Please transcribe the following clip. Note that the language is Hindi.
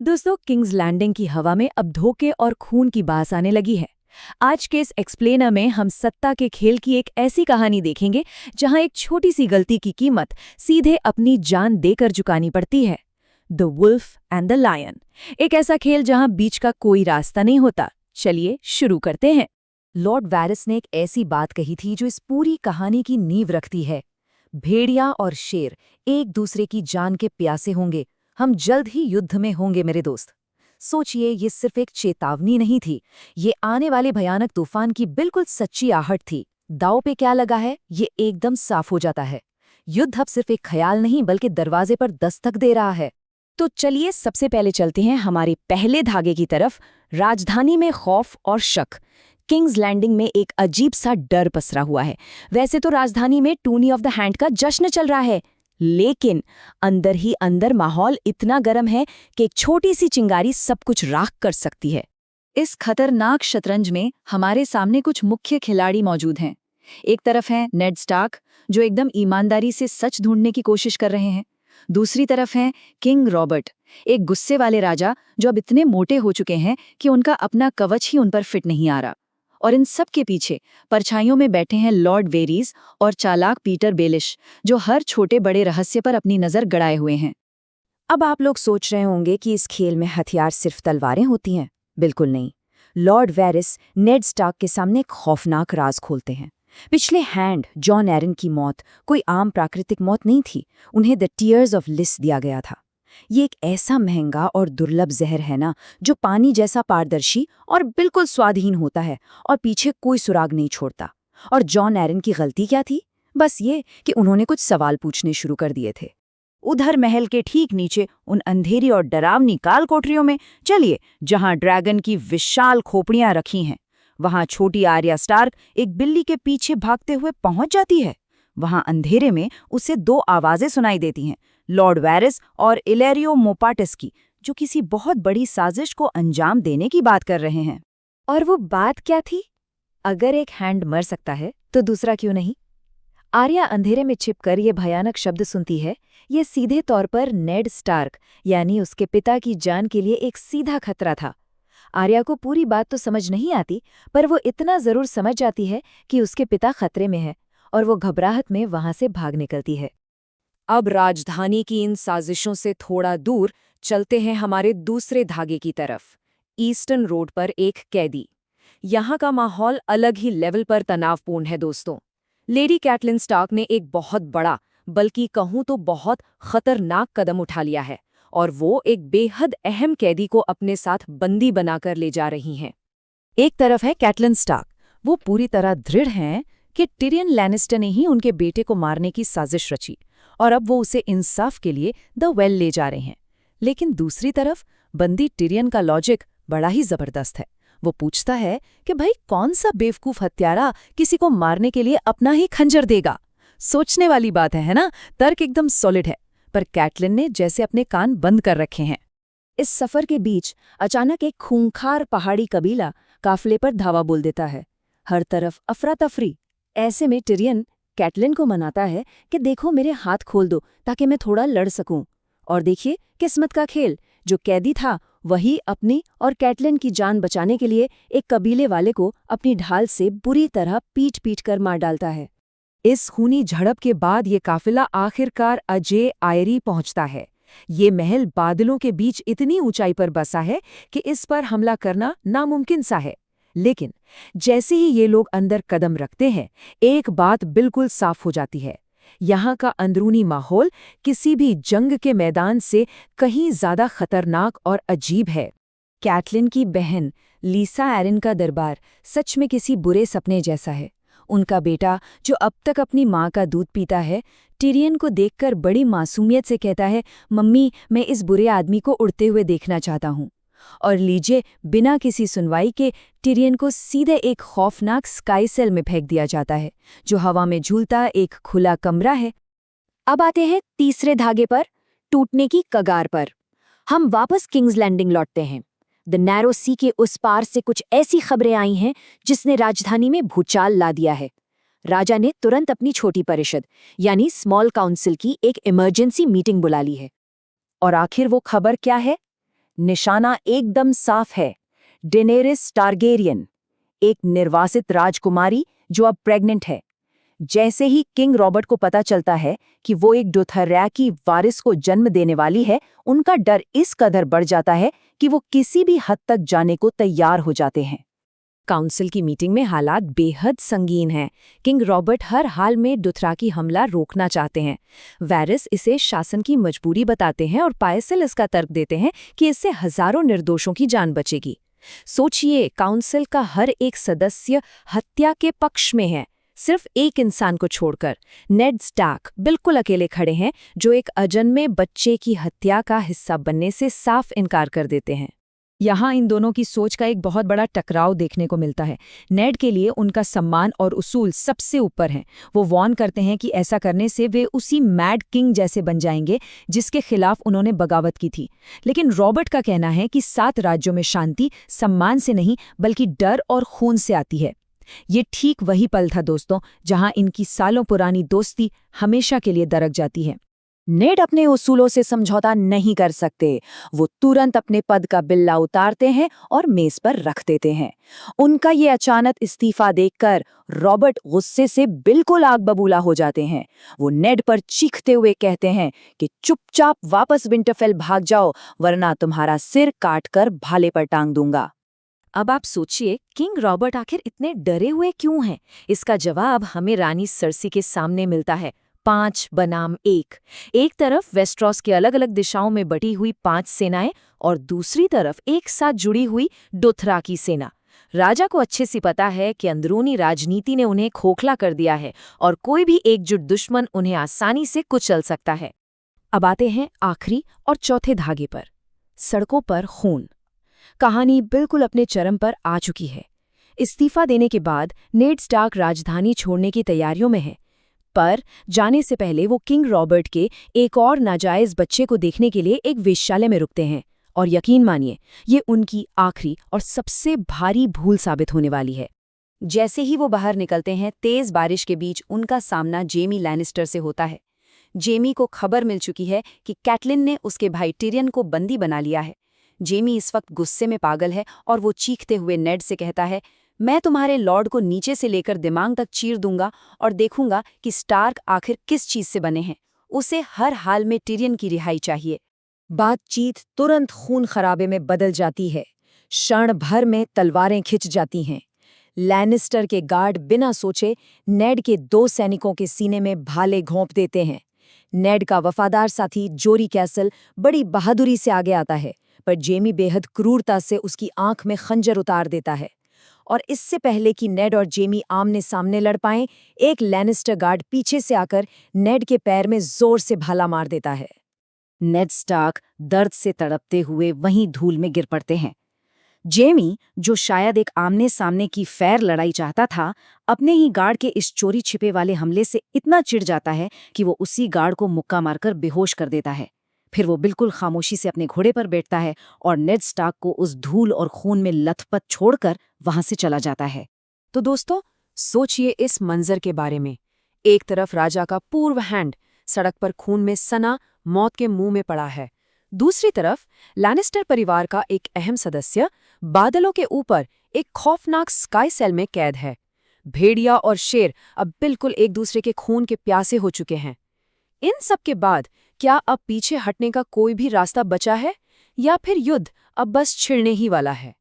दोस्तों, किंग्स लैंडिंग की हवा में अब धोखे और खून की बास आने लगी है। आज के इस एक्सप्लेनर में हम सत्ता के खेल की एक ऐसी कहानी देखेंगे जहां एक छोटी सी गलती की कीमत सीधे अपनी जान देकर चुकानी पड़ती है। The wolf and the lion, एक ऐसा खेल जहां बीच का कोई रास्ता नहीं होता। चलिए शुरू करते हैं। लॉर्ड वैरिस ने एक ऐसी बात कही थी जो इस पूरी कहानी की नींव रखती है। भेड़िया और शेर एक दूसरे की जान के प्यासे होंगे, हम जल्द ही युद्ध में होंगे मेरे दोस्त। सोचिए, ये सिर्फ एक चेतावनी नहीं थी, ये आने वाले भयानक तूफान की बिल्कुल सच्ची आहट थी। दांव पे क्या लगा है, ये एकदम साफ हो जाता है। युद्ध अब सिर्फ एक ख्याल नहीं बल्कि दरवाजे पर दस्तक दे रहा है। तो चलिए सबसे पहले चलते हैं हमारे पहले धागे की तरफ। राजधानी में खौफ और शक। किंग्स लैंडिंग में एक अजीब सा डर पसरा हुआ है। वैसे तो राजधानी में टूर्नी ऑफ द हैंड का जश्न चल रहा है, लेकिन अंदर ही अंदर माहौल इतना गर्म है कि एक छोटी सी चिंगारी सब कुछ राख कर सकती है। इस खतरनाक शतरंज में हमारे सामने कुछ मुख्य खिलाड़ी मौजूद हैं। एक तरफ है नेड स्टार्क, जो एकदम ईमानदारी से सच ढूंढने की कोशिश कर रहे हैं। दूसरी तरफ है किंग रॉबर्ट, एक गुस्से वाले राजा जो अब इतने मोटे हो चुके हैं कि उनका अपना कवच ही उन पर फिट नहीं आ रहा। और इन सब के पीछे परछाइयों में बैठे हैं लॉर्ड वेरीज और चालाक पीटर बेलिश, जो हर छोटे बड़े रहस्य पर अपनी नजर गड़ाए हुए हैं। अब आप लोग सोच रहे होंगे कि इस खेल में हथियार सिर्फ तलवारें होती हैं। बिल्कुल नहीं। लॉर्ड वेरिस नेड स्टार्क के सामने एक खौफनाक राज खोलते हैं। पिछले हैंड जॉन एरन की मौत कोई आम प्राकृतिक मौत नहीं थी, उन्हें द टीयर्स ऑफ लिस दिया गया था। ये एक ऐसा महंगा और दुर्लभ जहर है ना, जो पानी जैसा पारदर्शी और बिल्कुल स्वादहीन होता है और पीछे कोई सुराग नहीं छोड़ता। और जॉन एरन की गलती क्या थी? बस ये कि उन्होंने कुछ सवाल पूछने शुरू कर दिए थे। उधर महल के ठीक नीचे उन अंधेरी और डरावनी काल कोठरियों में चलिए, जहां ड्रैगन की विशाल खोपड़ियां रखी हैं, वहां छोटी आर्या स्टार्क एक बिल्ली के पीछे भागते हुए पहुंच जाती है। वहां अंधेरे में उसे दो आवाजें सुनाई देती हैं, लॉर्ड वैरिस और इलेरियो मोपाटिस की, जो किसी बहुत बड़ी साजिश को अंजाम देने की बात कर रहे हैं। और वो बात क्या थी? अगर एक हैंड मर सकता है तो दूसरा क्यों नहीं? आर्या अंधेरे में छिपकर ये भयानक शब्द सुनती है। ये सीधे तौर पर नेड स्टार्क यानी उसके पिता की जान के लिए एक सीधा खतरा था। आर्या को पूरी बात तो समझ नहीं आती, पर वो इतना जरूर समझ जाती है कि उसके पिता खतरे में है, और वो घबराहट में वहां से भाग निकलती है। अब राजधानी की इन साजिशों से थोड़ा दूर चलते हैं हमारे दूसरे धागे की तरफ। ईस्टर्न रोड पर एक कैदी। यहाँ का माहौल अलग ही लेवल पर तनावपूर्ण है दोस्तों। लेडी कैटलिन स्टार्क ने एक बहुत बड़ा, बल्कि कहूँ तो बहुत खतरनाक कदम उठा लिया है, और वो एक बेहद अहम कैदी को अपने साथ बंदी बनाकर ले जा रही हैं। एक तरफ है कैटलिन स्टार्क, वो पूरी तरह दृढ़ हैं कि टिरियन लैनिस्टर ने ही उनके बेटे को मारने की साजिश रची, और अब वो उसे इंसाफ के लिए द वेल ले जा रहे हैं। लेकिन दूसरी तरफ बंदी टिरियन का लॉजिक बड़ा ही जबरदस्त है। वो पूछता है कि भाई, कौन सा बेवकूफ हत्यारा किसी को मारने के लिए अपना ही खंजर देगा? सोचने वाली बात है ना? तर्क एकदम सॉलिड है, पर कैटलिन ने जैसे अपने कान बंद कर रखे हैं। इस सफर के बीच अचानक एक खूंखार पहाड़ी कबीला काफिले पर धावा बोल देता है। हर तरफ अफरा तफरी। ऐसे में टिरियन कैटलिन को मनाता है कि देखो, मेरे हाथ खोल दो ताकि मैं थोड़ा लड़ सकूं। और देखिए किस्मत का खेल, जो कैदी था वही अपनी और कैटलिन की जान बचाने के लिए एक कबीले वाले को अपनी ढाल से बुरी तरह पीट पीट कर मार डालता है। इस खूनी झड़प के बाद ये काफिला आखिरकार अजय आयरी पहुंचता है। ये महल बादलों के बीच इतनी ऊंचाई पर बसा है कि इस पर हमला करना नामुमकिन सा है। लेकिन जैसे ही ये लोग अंदर कदम रखते हैं, एक बात बिल्कुल साफ हो जाती है। यहाँ का अंदरूनी माहौल किसी भी जंग के मैदान से कहीं ज्यादा खतरनाक और अजीब है। कैटलिन की बहन लीसा एरिन का दरबार सच में किसी बुरे सपने जैसा है। उनका बेटा, जो अब तक अपनी माँ का दूध पीता है, टिरियन को देखकर बड़ी मासूमियत से कहता है, मम्मी, मैं इस बुरे आदमी को उड़ते हुए देखना चाहता हूँ। और लीजिए, बिना किसी सुनवाई के टिरियन को सीधे एक खौफनाक स्काई सेल में फेंक दिया जाता है, जो हवा में झूलता एक खुला कमरा है। अब आते हैं तीसरे धागे पर, टूटने की कगार पर। हम वापस किंग्स लैंडिंग लौटते हैं। द नैरो सी के उस पार से कुछ ऐसी खबरें आई हैं जिसने राजधानी में भूचाल ला दिया है। राजा ने तुरंत अपनी छोटी परिषद यानी स्मॉल काउंसिल की एक इमरजेंसी मीटिंग बुला ली है। और आखिर वो खबर क्या है? निशाना एकदम साफ है, डेनेरिस टारगेरियन, एक निर्वासित राजकुमारी जो अब प्रेग्नेंट है। जैसे ही किंग रॉबर्ट को पता चलता है कि वो एक डोथरैकी वारिस को जन्म देने वाली है, उनका डर इस कदर बढ़ जाता है कि वो किसी भी हद तक जाने को तैयार हो जाते हैं। काउंसिल की मीटिंग में हालात बेहद संगीन हैं। किंग रॉबर्ट हर हाल में डोथराकी हमला रोकना चाहते हैं। वारिस इसे शासन की मजबूरी बताते हैं और पायसल इसका तर्क देते हैं कि इससे हजारों निर्दोषों की जान बचेगी। सोचिए, काउंसिल का हर एक सदस्य हत्या के पक्ष में है, सिर्फ एक इंसान को छोड़कर। नेड स्टार्क बिल्कुल अकेले खड़े हैं, जो एक अजन्मे बच्चे की हत्या का हिस्सा बनने से साफ इनकार कर देते हैं। यहाँ इन दोनों की सोच का एक बहुत बड़ा टकराव देखने को मिलता है। नेड के लिए उनका सम्मान और उसूल सबसे ऊपर हैं। वो वार्न करते हैं कि ऐसा करने से वे उसी मैड किंग जैसे बन जाएंगे जिसके खिलाफ उन्होंने बगावत की थी। लेकिन रॉबर्ट का कहना है कि 7 राज्यों में शांति सम्मान से नहीं बल्कि डर और खून से आती है। ये ठीक वही पल था दोस्तों, जहां इनकी सालों पुरानी दोस्ती हमेशा के लिए दरक जाती है। नेड अपने उसूलों से समझौता नहीं कर सकते। वो तुरंत अपने पद का बिल्ला उतारते हैं और मेज पर रख देते हैं। उनका ये अचानक इस्तीफा देखकर रॉबर्ट गुस्से से बिल्कुल आग बबूला हो जाते हैं। वो नेड पर चीखते हुए कहते हैं कि चुपचाप वापस विंटरफेल भाग जाओ, वरना तुम्हारा सिर काटकर भाले पर टांग दूंगा। अब आप सोचिए, किंग रॉबर्ट आखिर इतने डरे हुए क्यों हैं? इसका जवाब हमें रानी सर्सी के सामने मिलता है। 5 बनाम 1। एक तरफ वेस्ट्रॉस के अलग अलग दिशाओं में बटी हुई 5 सेनाएं और दूसरी तरफ एक साथ जुड़ी हुई डोथराकी सेना। राजा को अच्छे से पता है कि अंदरूनी राजनीति ने उन्हें खोखला कर दिया है और कोई भी एकजुट दुश्मन उन्हें आसानी से कुचल सकता है। अब आते हैं आखिरी और चौथे धागे पर, सड़कों पर खून। कहानी बिल्कुल अपने चरम पर आ चुकी है। इस्तीफा देने के बाद नेड स्टार्क राजधानी छोड़ने की तैयारियों में है, पर जाने से पहले वो किंग रॉबर्ट के एक और नाजायज बच्चे को देखने के लिए एक वेश्यालय में रुकते हैं। और यकीन मानिए, ये उनकी आखिरी और सबसे भारी भूल साबित होने वाली है। जैसे ही वो बाहर निकलते हैं, तेज बारिश के बीच उनका सामना जेमी लैनिस्टर से होता है। जेमी को खबर मिल चुकी है कि कैटलिन ने उसके भाई टिरियन को बंदी बना लिया है। जेमी इस वक्त गुस्से में पागल है और वो चीखते हुए नेड से कहता है, मैं तुम्हारे लॉर्ड को नीचे से लेकर दिमाग तक चीर दूंगा और देखूंगा कि स्टार्क आखिर किस चीज से बने हैं। उसे हर हाल में टिरियन की रिहाई चाहिए। बातचीत तुरंत खून खराबे में बदल जाती है। क्षण भर में तलवारें खिंच जाती हैं। लैनिस्टर के गार्ड बिना सोचे नेड के 2 सैनिकों के सीने में भाले घोंप देते हैं। नेड का वफादार साथी जोरी कैसल बड़ी बहादुरी से आगे आता है, पर जेमी बेहद क्रूरता से उसकी आंख में खंजर उतार देता है। और इससे पहले कि नेड और जेमी आमने सामने लड़ पाएं, एक लैनिस्टर गार्ड पीछे से आकर नेड के पैर में जोर से भाला मार देता है। नेड स्टार्क दर्द से तड़पते हुए वहीं धूल में गिर पड़ते हैं। जेमी, जो शायद एक आमने सामने की फेयर लड़ाई चाहता था, अपने ही गार्ड के इस चोरी छिपे वाले हमले से इतना चिढ़ जाता है कि वो उसी गार्ड को मुक्का मारकर बेहोश कर देता है। फिर वो बिल्कुल खामोशी से अपने घोड़े पर बैठता है और नेड स्टार्क को उस धूल और खून में लथपथ छोड़कर वहां से चला जाता है। तो दोस्तों, सोचिए इस मंजर के बारे में। एक तरफ राजा का पूर्व हैंड सड़क पर खून में सना मौत के मुंह में पड़ा है। दूसरी तरफ लैनिस्टर परिवार का एक अहम सदस्य बादलों के ऊपर एक खौफनाक स्काई सेल में कैद है। भेड़िया और शेर अब बिल्कुल एक दूसरे के खून के प्यासे हो चुके हैं। इन सब के बाद क्या अब पीछे हटने का कोई भी रास्ता बचा है, या फिर युद्ध अब बस छिड़ने ही वाला है?